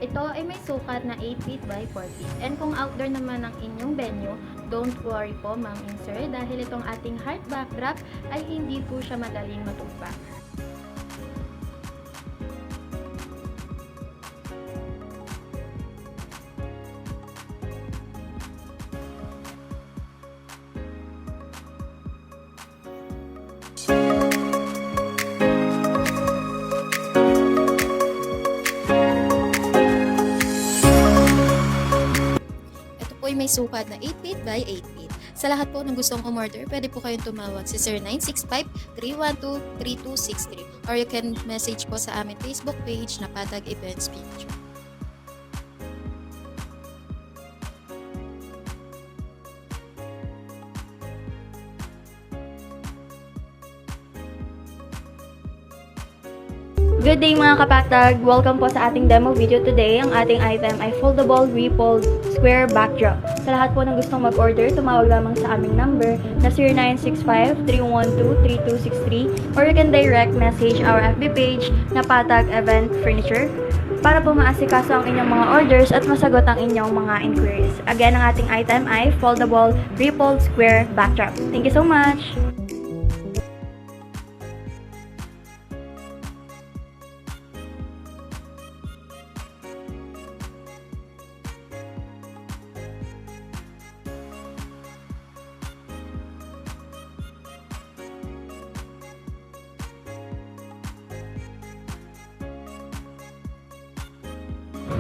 Ito ay may sukat na 8 feet by 4 feet. And kung outdoor naman ang inyong venue, don't worry po Ma'am and Sir dahil itong ating heart backdrop ay hindi po siya madaling matupak. Po ay may sukat na 8 feet by 8 feet. Sa lahat po ng gustong umorder, pwede po kayong tumawag sa 0965-312-3263 or you can message po sa aming Facebook page na Patag Events Picture. Good day mga kapatag! Welcome po sa ating demo video today. Ang ating item ay foldable rippled square backdrop. Sa lahat po ng gustong mag-order, tumawag lamang sa aming number na 0965-312-3263 or you can direct message our FB page na Patag Event Furniture para po maasikaso ang inyong mga orders at masagot ang inyong mga inquiries. Again, ang ating item ay foldable rippled square backdrop. Thank you so much!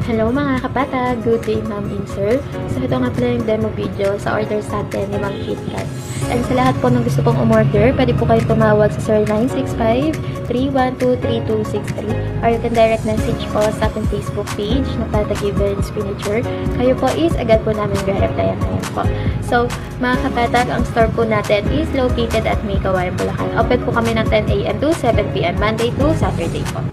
Hello mga kapata! Good day Ma'am and Sir! So ito nga pala yung demo video sa order sa atin ni Ma'am KitKat. And sa lahat po ng gusto pong umorder, pwede po kayo tumawag sa 0965-312-3263 or you can direct message po sa ating Facebook page na Patag Events Furniture. Kayo po is agad po namin re-replyan ngayon po. So mga kapatag, ang store po natin is located at May Kawayan, Bulacan. Open po kami ng 10 AM to 7 PM Monday to Saturday po.